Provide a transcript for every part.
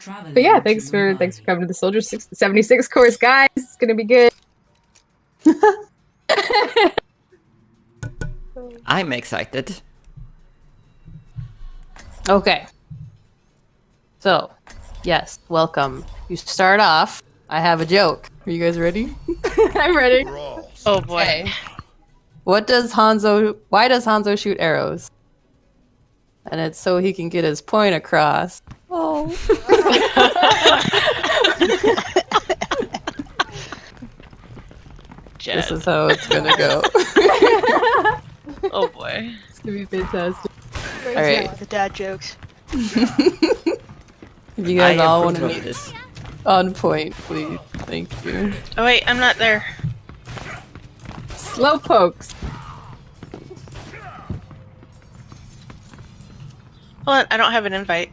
But yeah, thanks for coming to the Soldier 76 course, guys. It's gonna be good. I'm excited. Okay. So, yes, welcome. You start off. I have a joke. Are you guys ready? I'm ready. Oh boy. Okay. Why does Hanzo shoot arrows? And it's so he can get his point across. Oh. This is how it's gonna go. Oh boy. It's gonna be fantastic. All right. The dad jokes. If you guys I all want approve to of be this. on point, please. Thank you. Oh wait, I'm not there. Slow pokes. Hold on, I don't have an invite.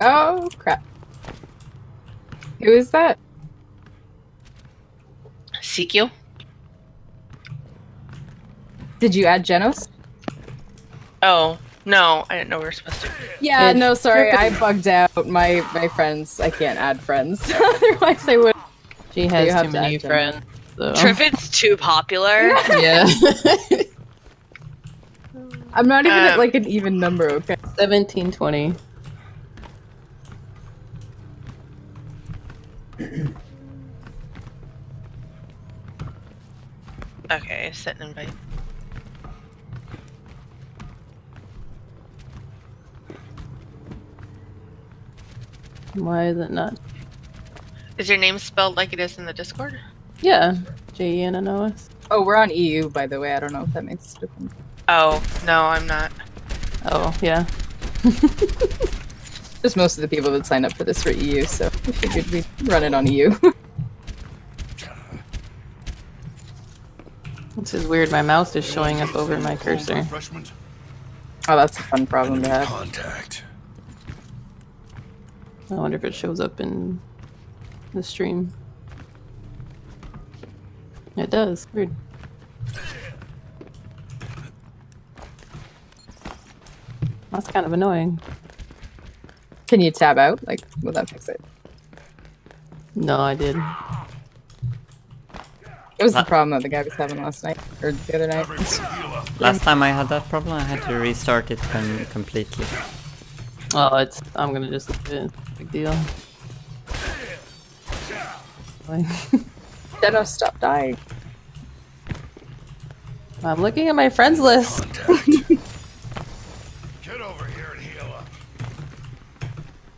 Oh crap. Who is that? CQ? Did you add Jennos? Oh, no, I didn't know we were supposed to. Yeah, It's no, sorry, Trippid. I bugged out my friends. I can't add friends. Otherwise I would. She You has have too to many add them. friends. So. Trippid's too popular. Yeah. I'm not even at like an even number, okay? 1720. Okay, set an invite. Why is it not? Is your name spelled like it is in the Discord? Yeah. Jennos. Oh, we're on EU, by the way. I don't know if that makes a difference. Oh, no, I'm not. Oh, yeah. Just most of the people that signed up for this were EU, so we figured we'd run it on EU. This is weird. My mouse is showing up over my cursor. Oh, that's a fun problem to have. Contact. I wonder if it shows up in the stream. It does. Weird. That's kind of annoying. Can you tab out? Like, will that fix it? No, I did. It was the problem that the guy was having last night, or the other night. Last time I had that problem, I had to restart it completely. Oh, I'm gonna just leave it. Big deal. Like, Jennos, stop dying. I'm looking at my friends list. Contact. Get over here and heal up.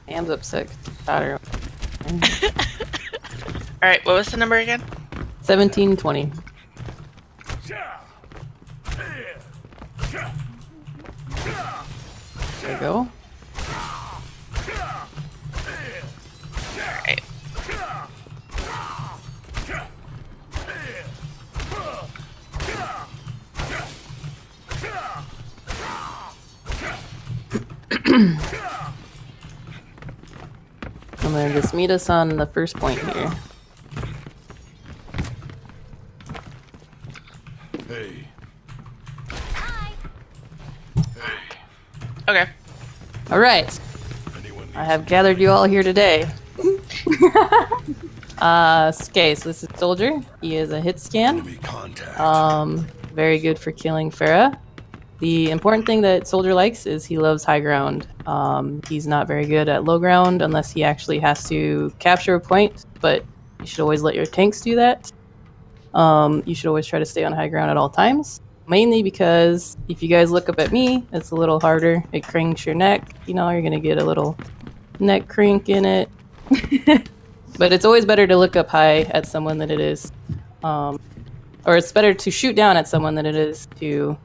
Ham's up sick. Daughter. Alright, what was the number again? 1720. There you go. Alright. I'm gonna just meet us on the first point here. Hey. Okay. Alright. Anyone I have gathered you all here today. Okay, so this is Soldier. He is a hit scan. enemy contact. Very good for killing Farah. The important thing that Soldier likes is he loves high ground. He's not very good at low ground unless he actually has to capture a point, but you should always let your tanks do that. You should always try to stay on high ground at all times. Mainly because if you guys look up at me, it's a little harder. It cranks your neck. You know, you're going to get a little neck crink in it. But it's always better to look up high at someone than it is. Or it's better to shoot down at someone than it is to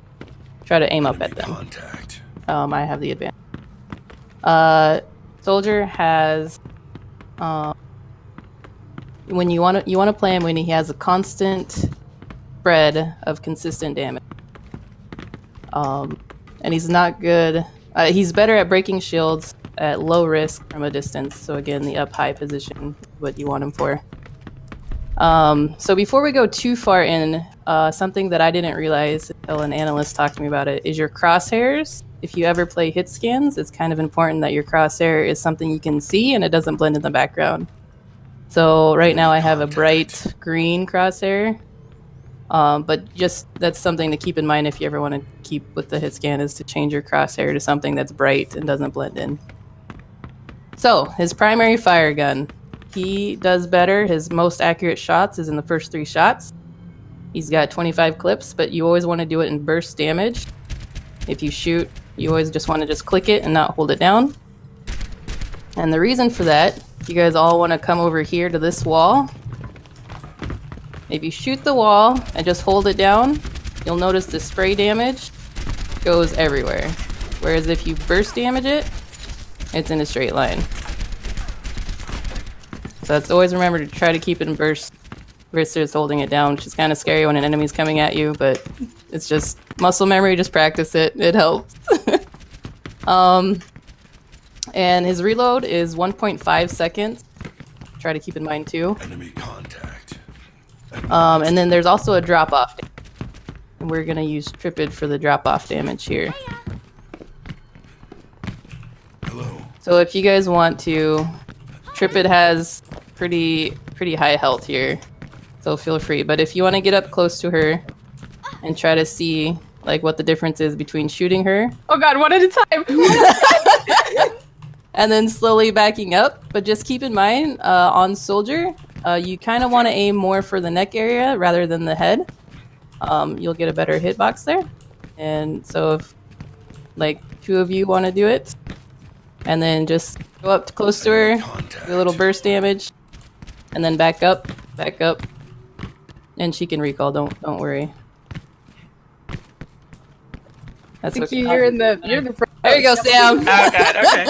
try to aim up at them. Contact. I have the advantage. Soldier has when you want to play him when he has a constant spread of consistent damage. And he's not good. He's better at breaking shields at low risk from a distance. So again, the up high position is what you want him for. So before we go too far in, something that I didn't realize until an analyst talked to me about it is your crosshairs if you ever play hit scans, it's kind of important that your crosshair is something you can see and it doesn't blend in the background. So right now I have a bright green crosshair, but just that's something to keep in mind if you ever want to keep with the hit scan, is to change your crosshair to something that's bright and doesn't blend in. So his primary fire gun, he does better. His most accurate shots is in the first 3 shots. He's got 25 clips, but you always want to do it in burst damage. If you shoot, you always just want to just click it and not hold it down. And the reason for that, you guys all want to come over here to this wall. If you shoot the wall and just hold it down, you'll notice the spray damage goes everywhere. Whereas if you burst damage it, it's in a straight line. So that's always remember to try to keep it in burst versus holding it down, which is kind of scary when an enemy's coming at you, but it's just muscle memory, just practice it. It helps. And his reload is 1.5 seconds. Try to keep in mind too. Enemy contact. And then there's also a drop-off. And we're going to use Trippid for the drop-off damage here. Hello. So if you guys want to, Trippid has pretty high health here. So feel free. But if you want to get up close to her and try to see like what the difference is between shooting her. Oh god, one at a time! And then slowly backing up. But just keep in mind, on Soldier, you kind of want to aim more for the neck area rather than the head. You'll get a better hitbox there. And so if like 2 of you want to do it, and then just go up close to her, do a little burst damage, and then back up, and she can recall. Don't worry. That's what you're the front. There you go, Sam. Oh god, okay.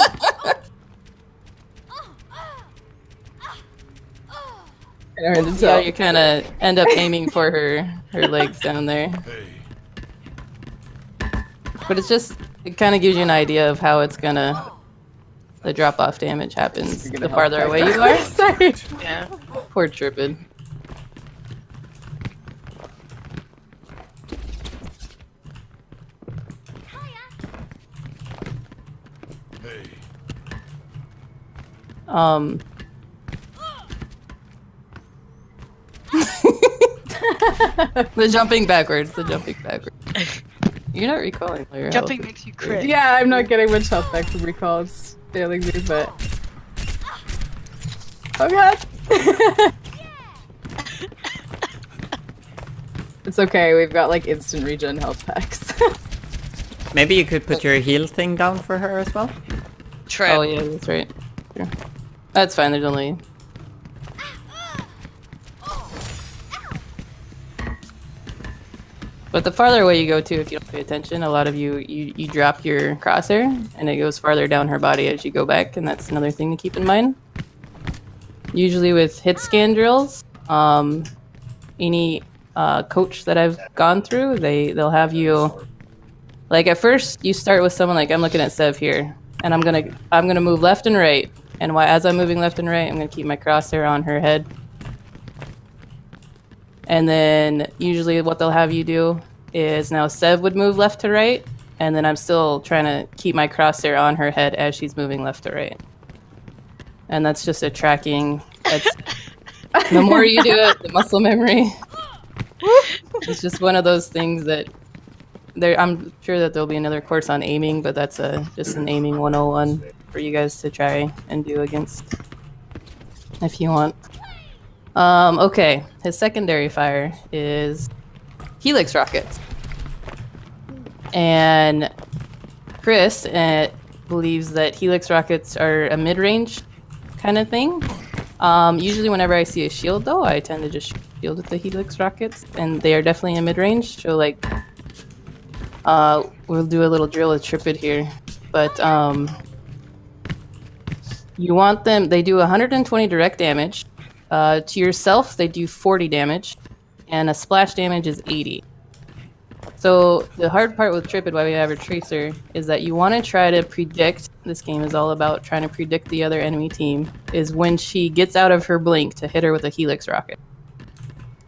Yeah, you kind of end up aiming for her legs down there. Hey. But it's just, it kind of gives you an idea of how it's gonna, the drop-off damage happens the farther away you are. Sorry. Yeah. Poor Trippid. Hey. The jumping backwards. You're not recalling all your Jumping health. makes you crit. Yeah, I'm not getting much health back from recall. It's failing me, but... Oh god! It's okay, we've got like instant regen health packs. Maybe you could put your heal thing down for her as well? Trip. Oh yeah, that's right. Sure. That's fine, there's only... But the farther away you go too, if you don't pay attention, a lot of you drop your crosshair and it goes farther down her body as you go back, and that's another thing to keep in mind. Usually with hit scan drills, any coach that I've gone through, they'll have you, like at first you start with someone like, I'm looking at Sev here, and I'm gonna move left and right, and as I'm moving left and right, I'm gonna keep my crosshair on her head. And then usually what they'll have you do is now Sev would move left to right, and then I'm still trying to keep my crosshair on her head as she's moving left to right. And that's just a tracking. The more you do it, the muscle memory. It's just one of those things that I'm sure that there'll be another course on aiming, but that's just an aiming 101 for you guys to try and do against if you want. Okay, his secondary fire is Helix rockets. And Chris believes that Helix rockets are a mid-range kind of thing. Usually whenever I see a shield though, I tend to just shield with the Helix rockets, and they are definitely in mid-range. So like, we'll do a little drill with Trippid here. But you want them, they do 120 direct damage. To yourself, they do 40 damage, and a splash damage is 80. So the hard part with Trippid, why we have a tracer, is that you want to try to predict, this game is all about trying to predict the other enemy team, is when she gets out of her blink to hit her with a Helix rocket.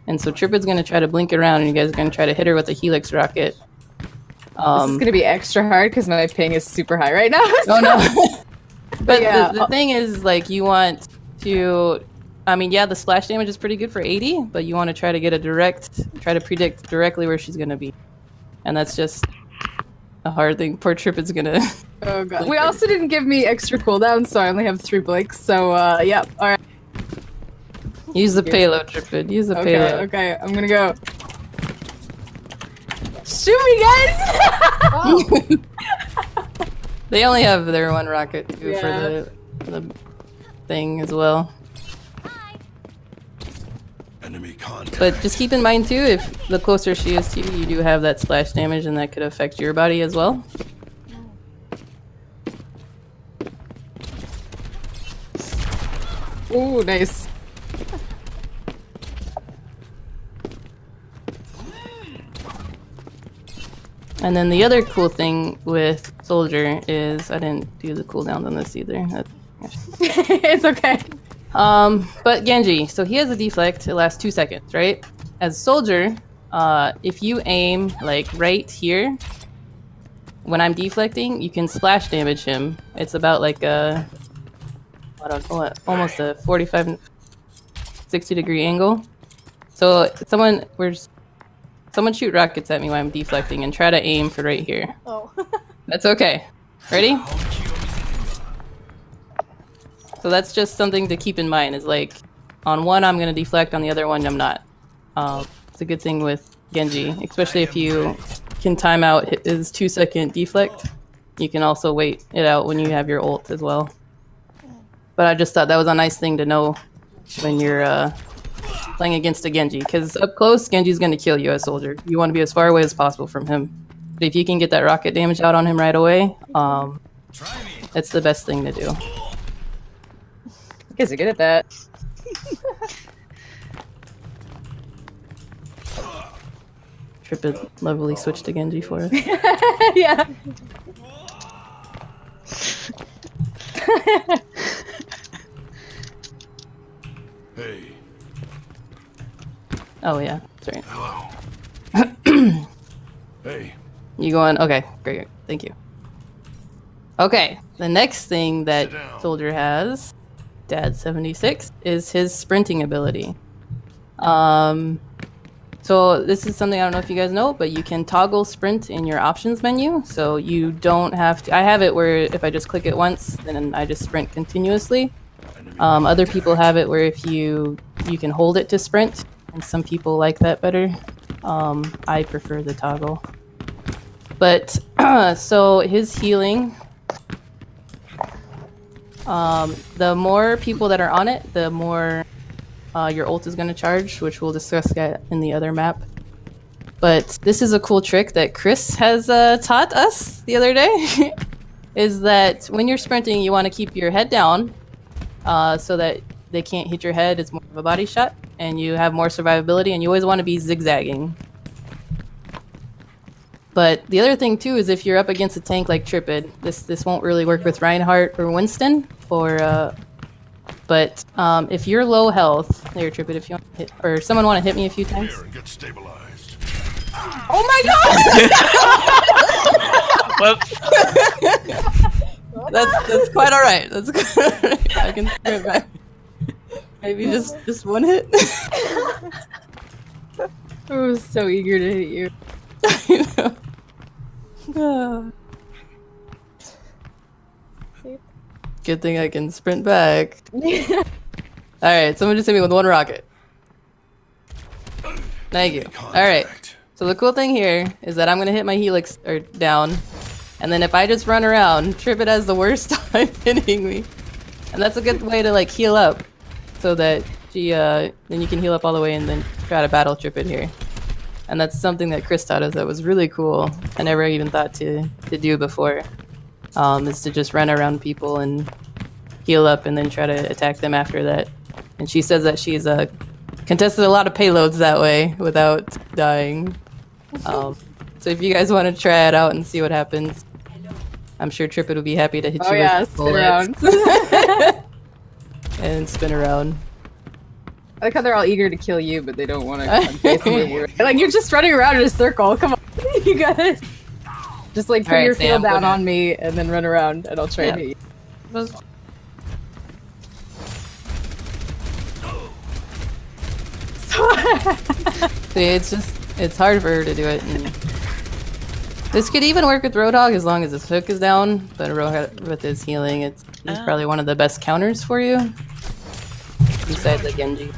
And so Trippid's going to try to blink around, and you guys are going to try to hit her with a Helix rocket. This is gonna be extra hard because my ping is super high right now. Oh no. But yeah. the thing is, like, you want to... I mean, yeah, the splash damage is pretty good for 80, but you want to try to get try to predict directly where she's gonna be. And that's just a hard thing. Poor Trippid's gonna... Oh god. We also didn't give me extra cooldown, so I only have 3 blinks, so yeah, alright. Use the payload, Trippid. Use the payload. Okay, I'm gonna go. Shoot me, guys! They only have their 1 rocket, too, Yeah. for the thing as well. Enemy contact. But just keep in mind, too, if the closer she is to you, you do have that splash damage, and that could affect your body as well. Ooh, nice. And then the other cool thing with Soldier is I didn't do the cooldown on this either. It's okay. But Genji, so he has a deflect. It lasts 2 seconds, right? As Soldier, if you aim like right here, when I'm deflecting, you can splash damage him. It's about like a, I don't know what, almost a 45, 60 degree angle. So someone shoot rockets at me while I'm deflecting and try to aim for right here. Oh. That's okay. Ready? So that's just something to keep in mind, is like, on one I'm gonna deflect, on the other one I'm not. It's a good thing with Genji, especially if you can time out his 2 second deflect. You can also wait it out when you have your ult as well. But I just thought that was a nice thing to know when you're playing against a Genji, because up close, Genji's going to kill you as Soldier. You want to be as far away as possible from him. But if you can get that rocket damage out on him right away, it's the best thing to do. You guys are good at that. Trippid lovely switched to Genji for us. Yeah. Hey. Oh yeah, that's right. Hello. Hey. You going? Okay, great. Thank you. Okay, the next thing that Sit down. Soldier has, Dad76, is his sprinting ability. So this is something I don't know if you guys know, but you can toggle sprint in your options menu. So you don't have to. I have it where if I just click it once, then I just sprint continuously. Other people have it where if you can hold it to sprint, and some people like that better. I prefer the toggle. But so his healing, the more people that are on it, the more your ult is going to charge, which we'll discuss that in the other map. But this is a cool trick that Chris has taught us the other day, is that when you're sprinting, you want to keep your head down so that they can't hit your head. It's more of a body shot, and you have more survivability, and you always want to be zigzagging. But the other thing too is if you're up against a tank like Trippid, this won't really work with Reinhardt or Winston, but if you're low health, there, Trippid, if you want to hit, or someone want to hit me a few times. Here and get stabilized. Oh my god! Whoops. That's quite all right. That's quite all right. I can sprint back. Maybe just one hit. I was so eager to hit you. Good thing I can sprint back. Alright, someone just hit me with one rocket. Thank you. Alright, so the cool thing here is that I'm gonna hit my helix down, and then if I just run around, Trippid has the worst time hitting me. And that's a good way to like heal up, so that she then you can heal up all the way and then try to battle Trippid here. And that's something that Chris taught us that was really cool. I never even thought to do before. Is to just run around people and heal up and then try to attack them after that. And she says that she's contested a lot of payloads that way without dying. So if you guys want to try it out and see what happens, I'm sure Trippid will be happy to hit you with spin around. and spin around. I like how they're all eager to kill you, but they don't want to come face me. Like, you're just running around in a circle. Come on, you guys. Just like put Alright, your field Sam, down go on me and then run around and I'll try Yeah. and hit you. See, it's hard for her to do it. And this could even work with Roadhog as long as his hook is down, but Roadhog with his healing, he's probably one of the best counters for you. Besides the Genji.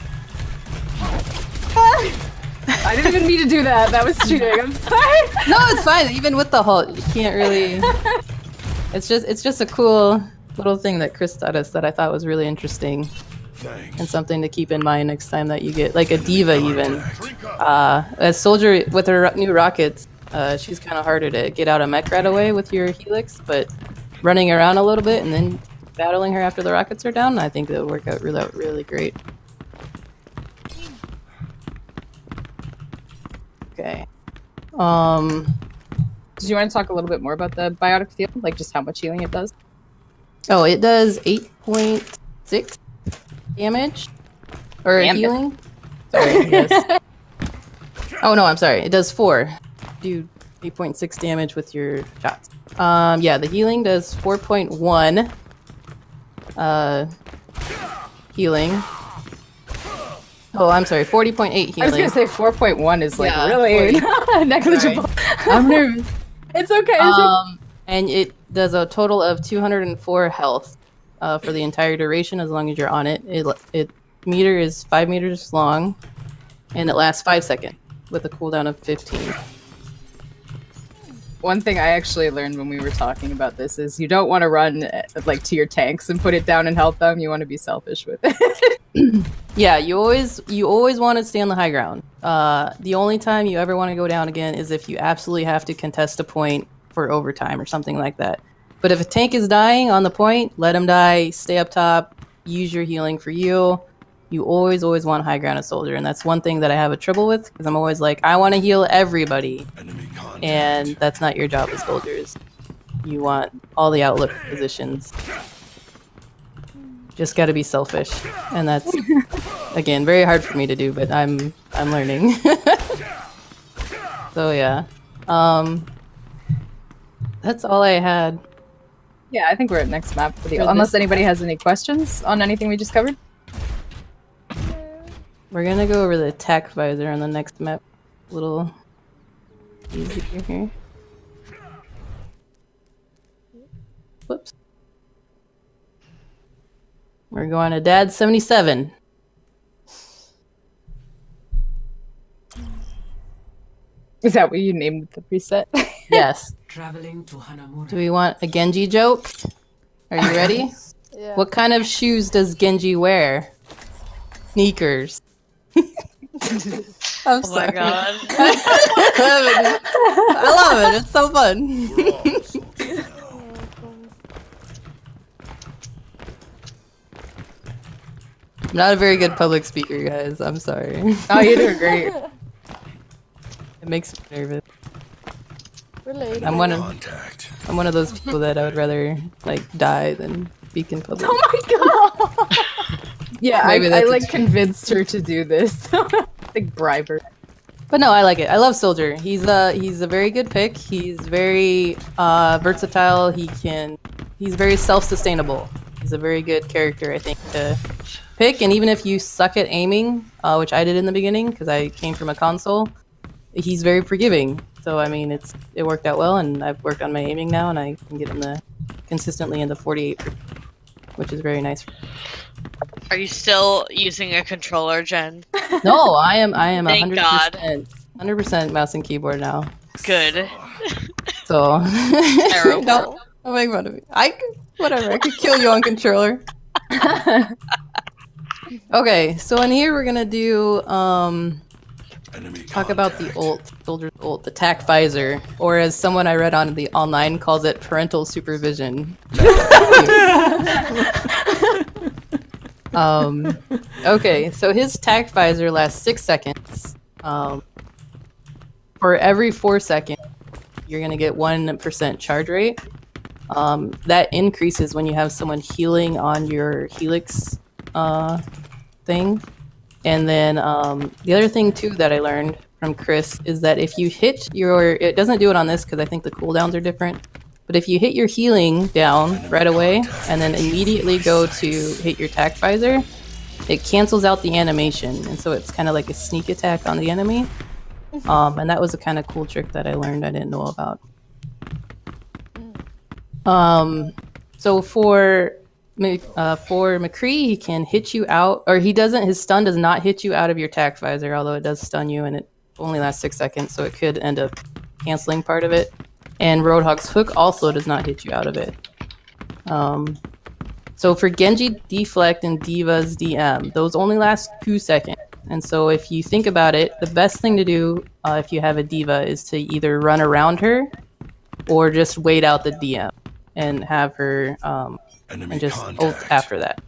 I didn't even mean to do that. That was cheating. I'm sorry. No, it's fine. Even with the halt, you can't really. It's just a cool little thing that Chris taught us that I thought was really interesting Thanks. and something to keep in mind next time that you get like a diva even. As soldier with her new rockets, she's kind of harder to get out of mech right away with your helix, but running around a little bit and then battling her after the rockets are down, I think it'll work out really great. Okay. Did you want to talk a little bit more about the biotic field? Like just how much healing it does? Oh, it does 8.6 damage. Or Damn it. healing? Sorry, yes. Oh no, I'm sorry. It does 4. Do 8.6 damage with your shots. Yeah, the healing does 4.1 healing. Oh, I'm sorry, 40.8 healing. I was gonna say 4.1 is like Yeah, really negligible. I'm nervous. It's okay. And it does a total of 204 health for the entire duration as long as you're on it. It meter is 5 meters long, and it lasts 5 seconds with a cooldown of 15. One thing I actually learned when we were talking about this is you don't want to run like to your tanks and put it down and help them. You want to be selfish with it. Yeah, you always want to stay on the high ground. The only time you ever want to go down again is if you absolutely have to contest a point for overtime or something like that. But if a tank is dying on the point, let him die, stay up top, use your healing for you. You always want high ground a soldier, and that's one thing that I have a trouble with, because I'm always like, I want to heal everybody, Enemy contact. and that's not your job as soldiers. You want all the outlook positions. Just got to be selfish, and that's again very hard for me to do, but I'm learning. So yeah, that's all I had. Yeah, I think we're at next map for the. For Unless this anybody has any questions on anything we just covered. We're gonna go over the attack visor on the next map. A little easier here. Whoops. We're going to Dad 77. Is that what you named the preset? Yes. Traveling to Hanamura. Do we want a Genji joke? Are you ready? Yeah. What kind of shoes does Genji wear? Sneakers. I'm Oh my sorry. god. I love it. It's so fun. We're all soldiers now. I'm not a very good public speaker, guys. I'm sorry. Oh, you're doing great. It makes me nervous. Related. I'm one Contact. of those people that I would rather like die than speak in public. Oh my god. Yeah, I Maybe that's like extreme. convinced her to do this. Like bribe her. But no, I like it. I love Soldier. He's a very good pick. He's very versatile. He's very self-sustainable. He's a very good character, I think, to pick. And even if you suck at aiming, which I did in the beginning because I came from a console, he's very forgiving. So I mean, it worked out well, and I've worked on my aiming now, and I can get consistently in the 48, which is very nice. Are you still using a controller, Jen? No, I am Thank 100% mouse and keyboard now. Good. So Terrible. don't make fun of me. Whatever. I could kill you on controller. Okay, so in here we're gonna do Enemy talk about the contact. ult, soldier's ult, the tac visor, or as someone I read on the online calls it, parental supervision. Okay, so his tac visor lasts 6 seconds. For every 4 seconds, you're gonna get 1% charge rate. That increases when you have someone healing on your helix thing. And then the other thing too that I learned from Chris is that if you hit your, it doesn't do it on this because I think the cooldowns are different, but if you hit your healing down right away and then immediately go to hit your attack visor, it cancels out the animation, and so it's kind of like a sneak attack on the enemy. And that was a kind of cool trick that I learned I didn't know about. So for McCree, he can hit you out, or he doesn't. His stun does not hit you out of your attack visor, although it does stun you, and it only lasts 6 seconds, so it could end up canceling part of it. And Roadhog's hook also does not hit you out of it. So for Genji Deflect and Diva's DM, those only last 2 seconds. And so if you think about it, the best thing to do if you have a Diva is to either run around her or just wait out the DM and have her and just ult after that.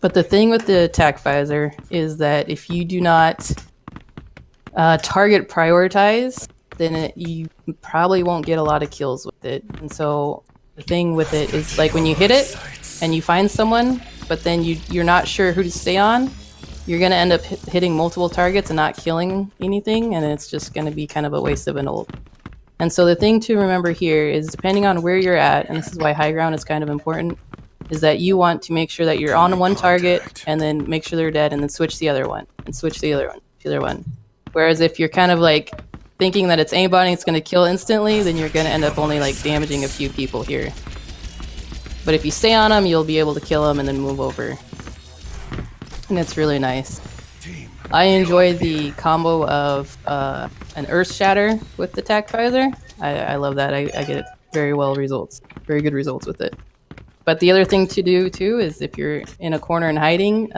But the thing with the attack visor is that if you do not target prioritize, then you probably won't get a lot of kills with it. And so the thing with it is, like, when you hit it and you find someone, but then you're not sure who to stay on, you're going to end up hitting multiple targets and not killing anything, and it's just going to be kind of a waste of an ult. And so the thing to remember here is, depending on where you're at, and this is why high ground is kind of important, is that you want to make sure that you're on one target and then make sure they're dead and then switch the other one and switch the other one. Whereas if you're kind of like thinking that it's aimbotting, it's going to kill instantly, then you're going to end up only like damaging a few people here. But if you stay on them, you'll be able to kill them and then move over. And it's really nice. I enjoy the combo of an Earth Shatter with the attack visor. I love that. I get very good results with it. But the other thing to do too is, if you're in a corner and hiding,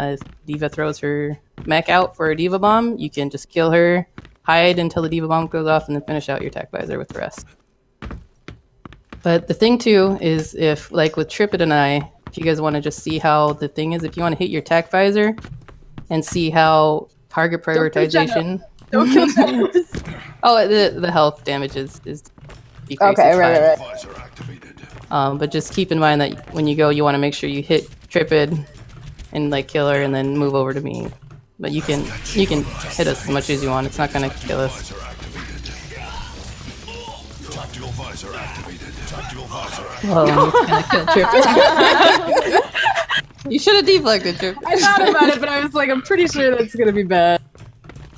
Diva throws her mech out for a Diva bomb, you can just kill her, hide until the Diva bomb goes off, and then finish out your attack visor with the rest. But the thing too is, if, like with Trippid and I, if you guys want to just see how the thing is, if you want to hit your attack visor and see how target prioritization. Don't kill Jennos. Oh, the health damage is decreased. Okay, right. But just keep in mind that when you go, you want to make sure you hit Trippid and like kill her, and then move over to me. But you can hit us as much as you want. It's not gonna kill us. Well, I'm gonna kill Trippid. You should have deflected Trippid. I thought about it, but I was like, I'm pretty sure that's gonna be bad.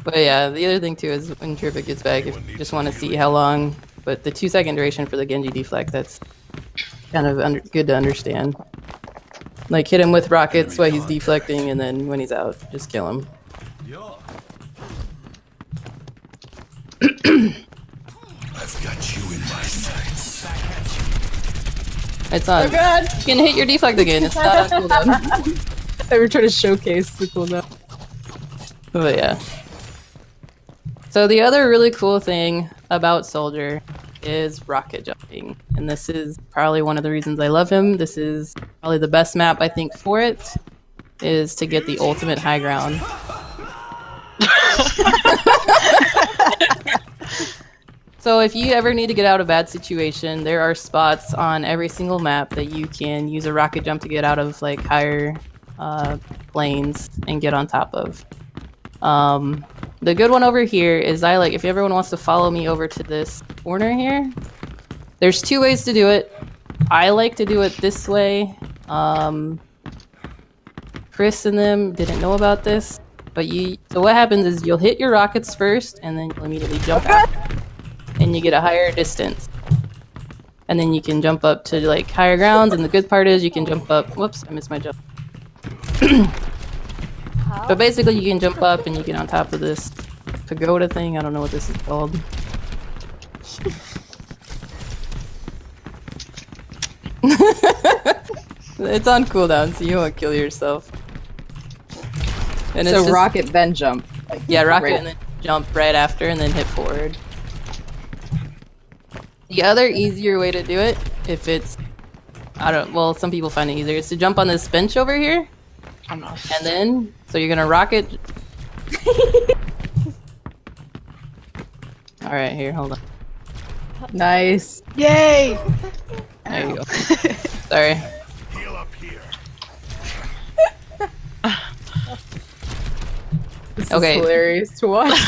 But yeah, the other thing too is, when Trippid gets back, if you just want to see how long. But the 2 second duration for the Genji deflect, that's kind of good to understand. Like, hit him with rockets while he's deflecting, and then when he's out, just kill him. I've got you in my sights. It's on. Oh god! You can hit your deflect again. It's not on cooldown. They were trying to showcase the cooldown. But yeah. So the other really cool thing about Soldier is rocket jumping. And this is probably one of the reasons I love him. This is probably the best map, I think, for it, is to get the ultimate high ground. So if you ever need to get out of a bad situation, there are spots on every single map that you can use a rocket jump to get out of like higher planes and get on top of. The good one over here is, if everyone wants to follow me over to this corner here, there's 2 ways to do it. I like to do it this way. Chris and them didn't know about this, but so what happens is, you'll hit your rockets first, and then you'll immediately jump out, and you get a higher distance. And then you can jump up to like higher grounds, and the good part is you can jump up. Whoops, I missed my jump. But basically, you can jump up and you get on top of this pagoda thing. I don't know what this is called. It's on cooldown, so you won't kill yourself. And So it's just, rocket, then jump. Like, yeah, rocket right. and then jump right after, and then hit forward. The other easier way to do it, if it's, well, some people find it easier, is to jump on this bench over here. And then, so you're gonna rocket. Alright, here, hold on. Nice. Yay! There you go. Sorry. Heal up here. This Okay. is hilarious to watch.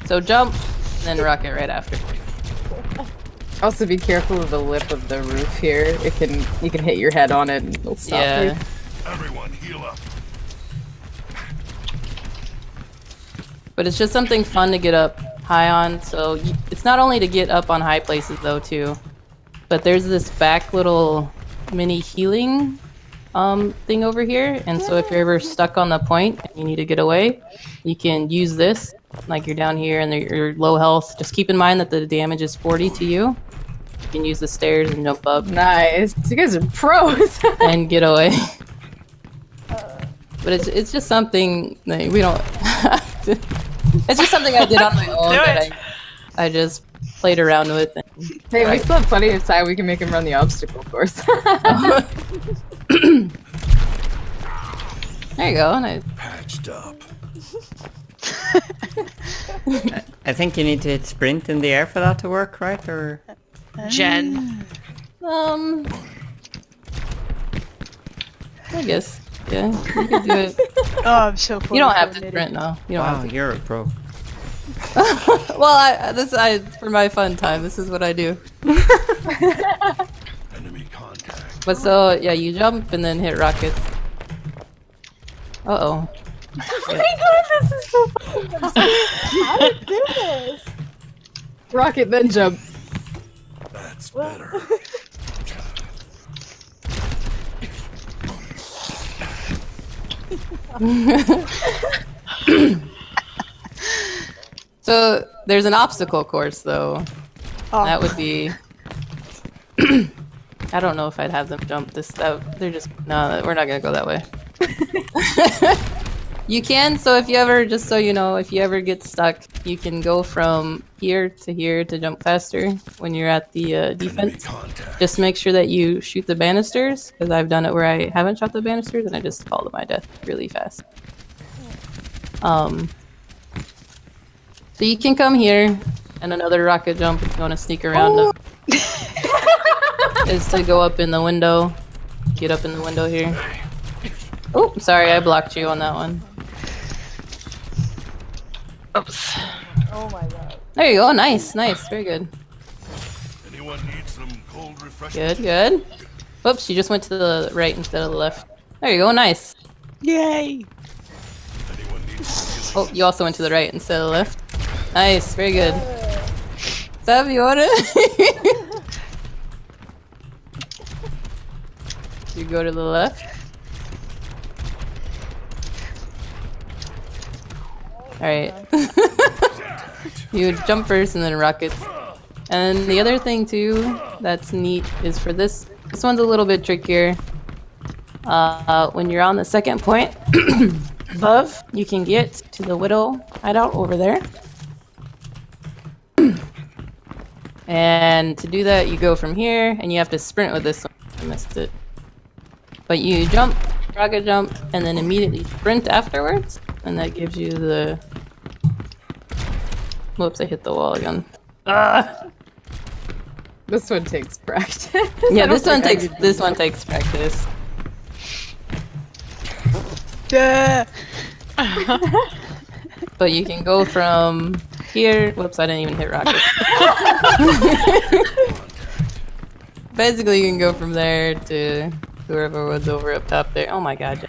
So jump, and then rocket right after. Also, be careful of the lip of the roof here. You can hit your head on it and it'll stop. Yeah. you. Everyone, heal up. But it's just something fun to get up high on. So it's not only to get up on high places though too, but there's this back little mini healing thing over here. And so if you're ever stuck on the point and you need to get away, you can use this. Like you're down here and you're low health. Just keep in mind that the damage is 40 to you. You can use the stairs and jump up Nice. You guys are pros. and get away. But it's just something that we don't. It's just something I did on my own Do that it. I just played around with. Hey, we still have plenty of time. We can make him run the obstacle course. There you go. Nice. Patched up. I think you need to hit sprint in the air for that to work, right? Or Jen. I guess. Yeah, you can do it. Oh, I'm so You don't have to sprint now. You don't wow, have you're a pro. to. Well, for my fun time. This is what I do. Enemy contact. But so yeah, you jump and then hit rockets. Uh oh. Oh my god, this is so fun. How do you do this? Rocket, then jump. That's better. So there's an obstacle course though. Oh, That would be. I don't know if I'd have them jump this. They're just no. We're not gonna go that way. You can. So if you ever, just so you know, if you ever get stuck, you can go from here to jump faster when you're at the Enemy defense. contact. Just make sure that you shoot the banisters, because I've done it where I haven't shot the banisters and I just fall to my death really fast. So you can come here, and another rocket jump if you want to sneak around them. Is to go up in the window. Get up in the window here. Oh, sorry, I blocked you on that one. Oops. oh my god. There you go. Nice, nice, very good. Anyone need some cold refreshment? Good, good. Whoops, you just went to the right instead of the left. There you go. Nice. Yay! Anyone need some Oh, you also went to the right instead of the left. Nice, very good. Sab, you want it? You go to the left. Alright. You jump first and then rockets. And the other thing too that's neat is for this one's a little bit trickier. When you're on the second point above, you can get to the Widow hideout over there. And to do that, you go from here, and you have to sprint with this one. I missed it. But you jump, rocket jump, and then immediately sprint afterwards, and that gives you the... Whoops, I hit the wall again. Ah! This one takes practice. Yeah, I don't think I could do one takes practice. Duh. But you can go from here. Whoops, I didn't even hit rocket. Basically, you can go from there to whoever was over up top there. Oh my god.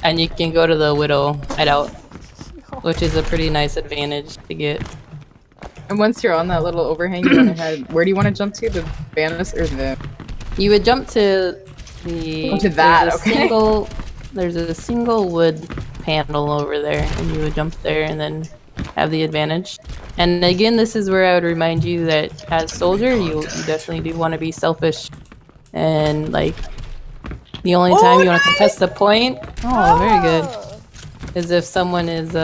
And you can go to the Widow hideout, which is a pretty nice advantage to get. And once you're on that little overhang, you want to head. Where do you want to jump to? The banister or the? You would jump to the. Oh, to that, there's a okay. There's a single wood panel over there, and you would jump there and then have the advantage. And again, this is where I would remind you that as soldier, you definitely do want to be selfish. And like, the only time you want to contest the point, oh, very good, is if someone is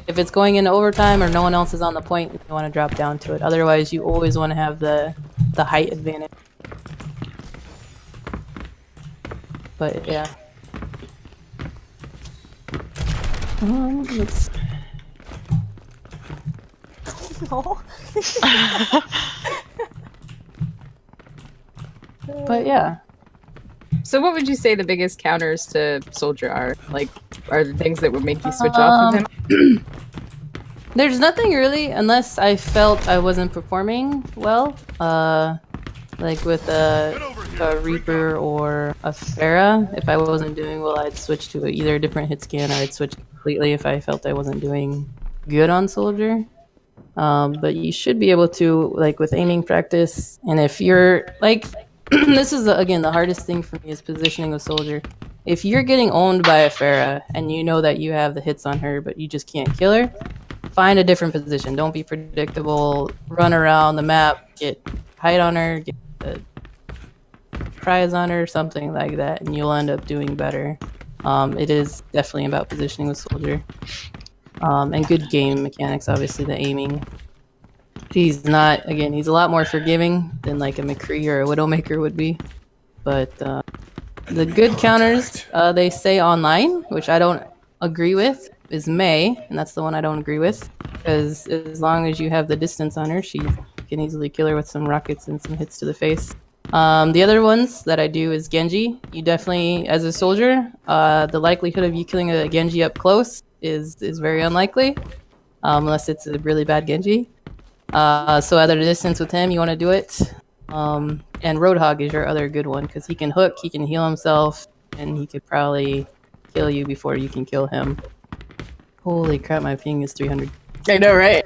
if it's going into overtime or no one else is on the point, you want to drop down to it. Otherwise, you always want to have the height advantage. But yeah. Let's... No. But yeah. So what would you say the biggest counters to Soldier are? Like, are the things that would make you switch off of him? There's nothing really, unless I felt I wasn't performing well. Like with a Reaper or a Pharah, if I wasn't doing well, I'd switch to either a different hit scan or I'd switch completely if I felt I wasn't doing good on Soldier. But you should be able to, like with aiming practice, and if you're like, this is again the hardest thing for me is positioning a Soldier. If you're getting owned by a Pharah and you know that you have the hits on her, but you just can't kill her, find a different position. Don't be predictable. Run around the map, get height on her, get the prize on her, something like that, and you'll end up doing better. It is definitely about positioning with Soldier. And good game mechanics, obviously, the aiming. He's a lot more forgiving than like a McCree or a Widowmaker would be. But the good counters, they say online, which I don't agree with, is May, and that's the one I don't agree with. Because as long as you have the distance on her, she can easily kill her with some rockets and some hits to the face. The other ones that I do is Genji. You definitely, as a Soldier, the likelihood of you killing a Genji up close is very unlikely, unless it's a really bad Genji. So at a distance with him, you want to do it. And Roadhog is your other good one, because he can hook, he can heal himself, and he could probably kill you before you can kill him. Holy crap, my ping is 300. I know, right?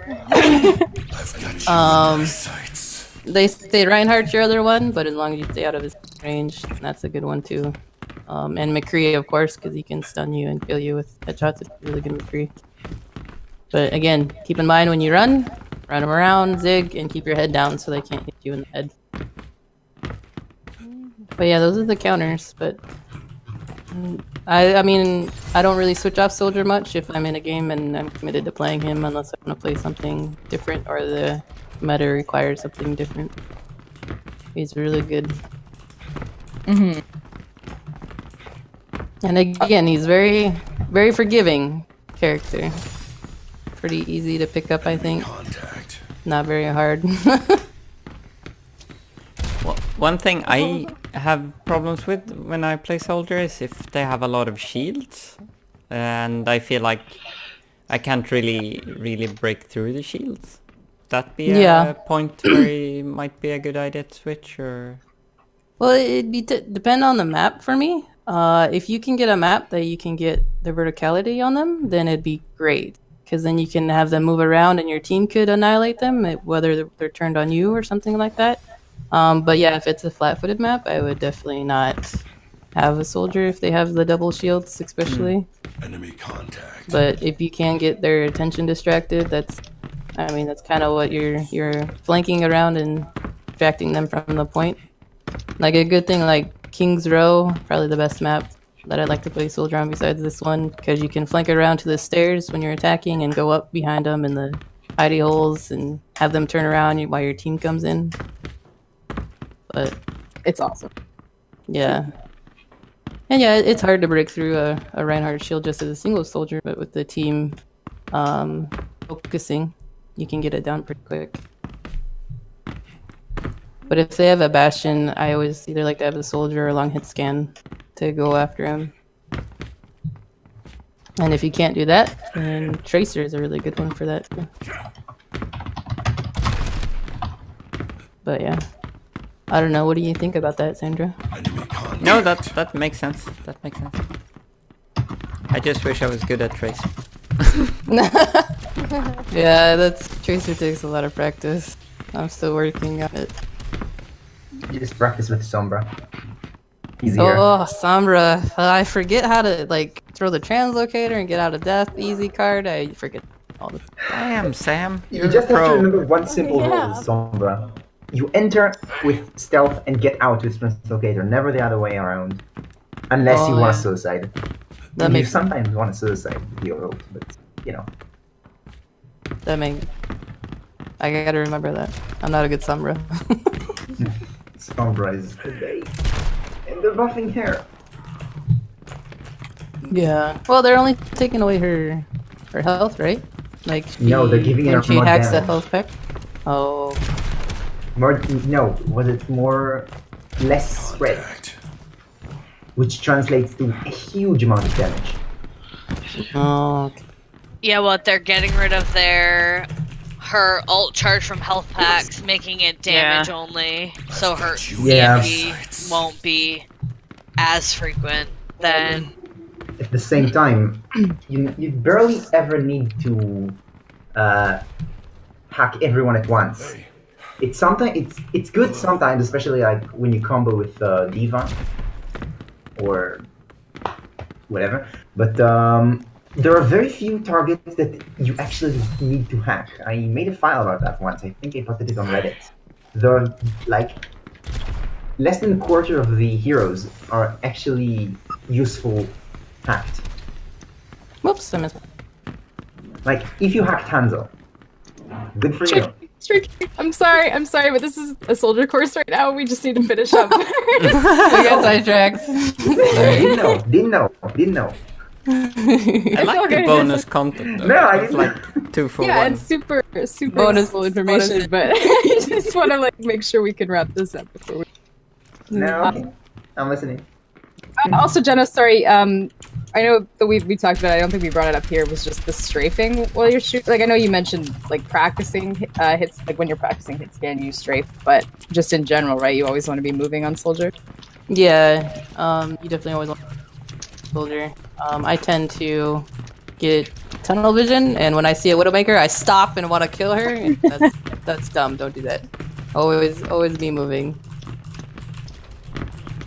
They say Reinhardt's your other one, but as long as you stay out of his range, that's a good one too. And McCree, of course, because he can stun you and kill you with headshots. It's really good McCree. But again, keep in mind when you run them around, zig, and keep your head down so they can't hit you in the head. But yeah, those are the counters. But I mean, I don't really switch off Soldier much if I'm in a game and I'm committed to playing him, unless I want to play something different or the meta requires something different. He's really good. Mm-hmm. And again, he's very, very forgiving character. Pretty easy to pick up, I think. Not very hard. Well, one thing I have problems with when I play Soldier is if they have a lot of shields, and I feel like I can't really break through the shields. Would that be a point where it might be a good idea to switch, or? Well, it'd be depend on the map for me. If you can get a map that you can get the verticality on them, then it'd be great. Because then you can have them move around and your team could annihilate them, whether they're turned on you or something like that. But yeah, if it's a flat-footed map, I would definitely not have a Soldier if they have the double shields, especially. Enemy contact. But if you can get their attention distracted, that's kind of what you're flanking around and distracting them from the point. Like a good thing like King's Row, probably the best map that I'd like to play Soldier on besides this one, because you can flank around to the stairs when you're attacking and go up behind them in the hidey holes and have them turn around while your team comes in. But It's awesome. yeah. And yeah, it's hard to break through a Reinhardt shield just as a single Soldier, but with the team focusing, you can get it down pretty quick. But if they have a Bastion, I always either like to have a Soldier or a long hit scan to go after him. And if you can't do that, then Tracer is a really good one for that too. But yeah. I don't know, what do you think about that, Sandra? No, that makes sense. That makes sense. I just wish I was good at Tracer. Yeah, Tracer takes a lot of practice. I'm still working on it. You just practice with Sombra. Easier. Oh, Sombra. I forget how to like throw the translocator and get out of death. Easy card. I forget all the. Damn, Sam. You You're just a have to pro. remember one simple rule with Sombra. You enter with stealth and get out with translocator, never the other way around. Unless you want to suicide. That You makes sometimes want to suicide with your ult, but you know. I gotta remember that. I'm not a good Sombra. Sombra is the day. And they're buffing her. Yeah. Well, they're only taking away her health, right? Like No, they're giving her when she more hacks the damage. health pack. Oh. Was it more less spread? which translates to a huge amount of damage. Oh, okay. Yeah, well, they're getting rid of her ult charge from health packs, making it damage only, so her Yeah. EMP won't be as frequent then. At the same time, you barely ever need to hack everyone at once. It's good sometimes, especially like when you combo with Diva or whatever. But there are very few targets that you actually need to hack. I made a file about that once. I think I posted it on Reddit. There are like less than a quarter of the heroes are actually useful hacked. Whoops, I missed. Like if you hacked Hanzo, good for you. I'm sorry, but this is a soldier course right now. We just need to finish up. We got sidetracked. Didn't know. I like like the I bonus content though. No, I It's didn't. like 2 for Yeah, 1. it's super Bonus- useful information, but I just want to like make sure we can wrap this up before we. No, okay. I'm listening. Also, Jenna, sorry. I know that we talked about it. I don't think we brought it up here. Was just the strafing while you're shooting. Like I know you mentioned like practicing hits. Like when you're practicing hit scan, you strafe. But just in general, right? You always want to be moving on soldier. Yeah, you definitely always want soldier. I tend to get tunnel vision, and when I see a Widowmaker, I stop and want to kill her. And that's dumb. Don't do that. Always be moving.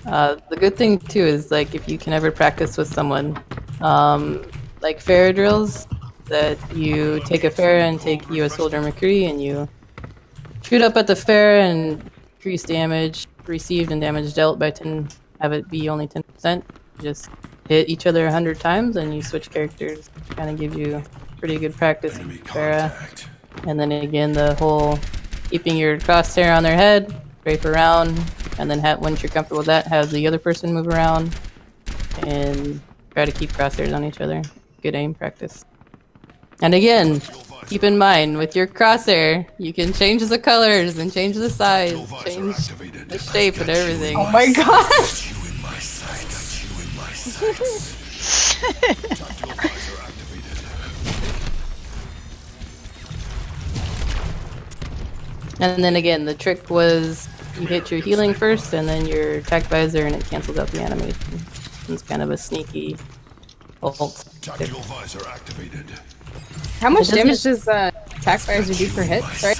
The good thing too is like if you can ever practice with someone, like Farah drills, that you take a Farah and take you a soldier McCree and you shoot up at the Farah and increase damage received and damage dealt by 10. Have it be only 10%. Just hit each other 100 times and you switch characters. Kind of gives you pretty good practice with Farah. And then again, the whole keeping your crosshair on their head, strafe around, and then once you're comfortable with that, have the other person move around and try to keep crosshairs on each other. Good aim practice. And again, keep in mind with your crosshair, you can change the colors and change the size, change the shape and everything. Oh my gosh! And then again, the trick was you hit your healing first and then your attack visor and it cancels out the animation. It's kind of a sneaky ult. Tactical visor activated. How much It doesn't- damage does attack visor do per hit? Sorry.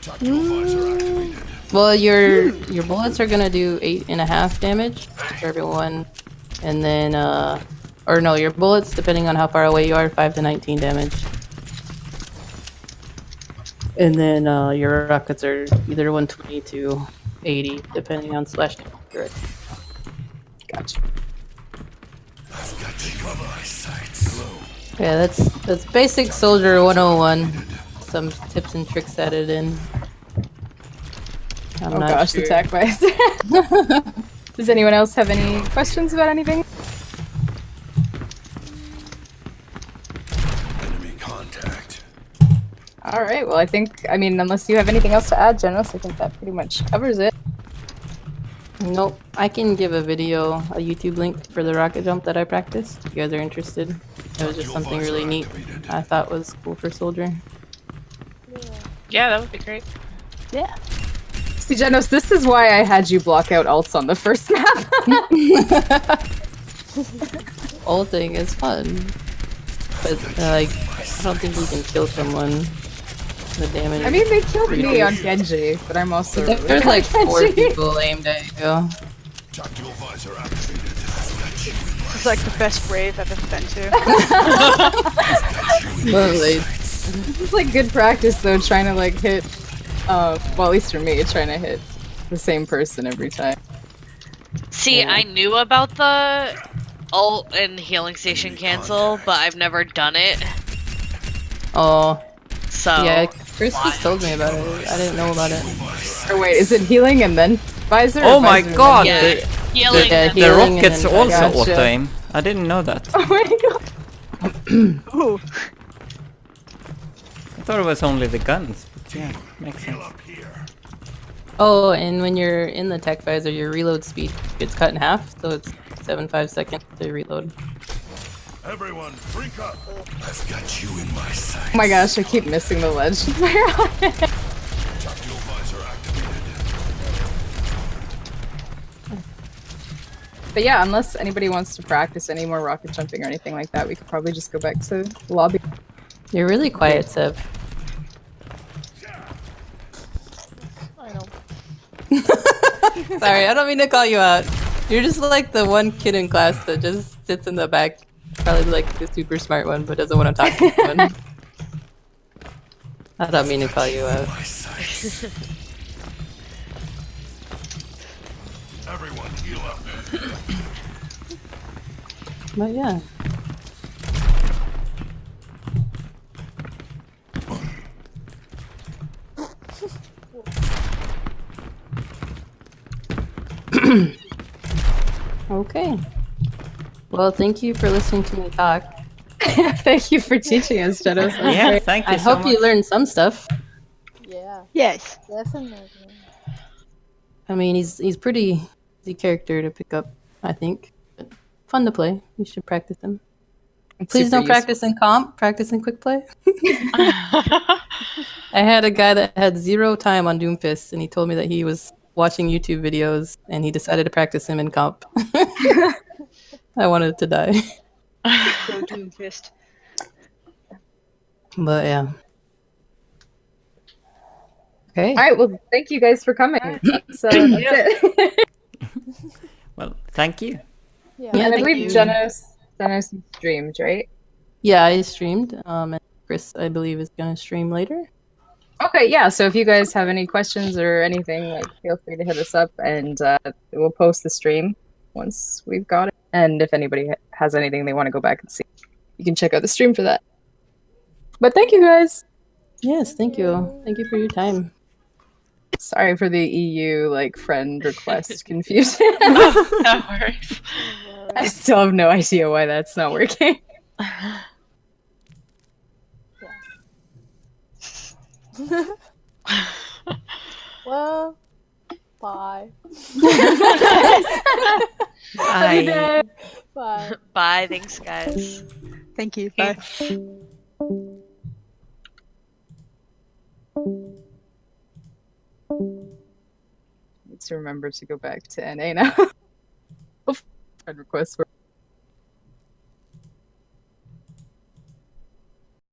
Tactical visor activated. Well, your bullets are gonna do 8.5 damage for everyone, and then or no, your bullets, depending on how far away you are, 5 to 19 damage. And then your rockets are either 120 to 80, depending on splash damage. Gotcha. Yeah, that's basic soldier 101. Some tips and tricks added in. I'm Oh not gosh, sure. the attack visor. Does anyone else have any questions about anything? Enemy contact. All right. Well, I mean, unless you have anything else to add, Jennos, I think that pretty much covers it. Nope. I can give a video, a YouTube link for the rocket jump that I practiced. If you guys are interested. It was just something really neat I thought was cool for soldier. Yeah, that would be great. Yeah. See, Jennos, this is why I had you block out ults on the first map. Ulting is fun. But, like, I don't think you can kill someone. The damage. I mean, they killed me on Genji, but I'm also really There's bad like at 4 Genji. people aimed at you. Tactical visor activated. It's like the best brave I've ever been to. Lovely. This is like good practice, though, trying to like hit, well, at least for me, trying to hit the same person every time. See, I knew about the ult and healing station cancel, but I've never done it. Oh, So yeah, Chris just told me about it. I didn't know about it. Or wait, is it healing and then visor? Oh or my visor and god! then Yeah. visor? healing. Yeah, and The healing and rockets then also Gotcha. auto-aim. I didn't know that. Oh my god! Ooh. I thought it was only the guns. But yeah, makes sense. Up here. Oh, and when you're in the tech visor, your reload speed gets cut in half, so it's 7.5 seconds to reload. Everyone, drink up. I've got you in my sights. Oh my gosh, I keep missing the ledge. Tactical visor activated. But yeah, unless anybody wants to practice any more rocket jumping or anything like that, we could probably just go back to the lobby. You're really quiet, Seb. I know. Sorry, I don't mean to call you out. You're just like the one kid in class that just sits in the back, probably like the super smart one, but doesn't want to talk to anyone. I don't mean to call you out. Everyone, heal up. But yeah. Okay. Well, thank you for listening to me talk. Thank you for teaching us, Jennos. That's Yeah, great. thank you I so hope much. you learned some stuff. Yeah. Yes. Definitely. I mean, he's pretty easy character to pick up, I think. But fun to play. You should practice him. It's Please super don't practice in comp. Practice in quick play. I had a guy that had 0 time on Doomfist, and he told me that he was watching YouTube videos, and he decided to practice him in comp. I wanted to die. Go Doomfist. But yeah. Okay. All right, well, thank you guys for coming. That's it. Well, thank you. Yeah, And I thank believe you. Jennos streamed, right? Yeah, I streamed. And Chris, I believe, is gonna stream later. Okay, yeah. So if you guys have any questions or anything, like, feel free to hit us up, and we'll post the stream once we've got it. And if anybody has anything they want to go back and see, you can check out the stream for that. But thank you guys. Yes, thank you. Thank you for your time. Sorry for the EU friend request confusion. No worries. I still have no idea why that's not working. Well, bye. Bye. Bye. Bye, thanks, guys. Thank you. Bye. Need to remember to go back to NA now. Friend requests were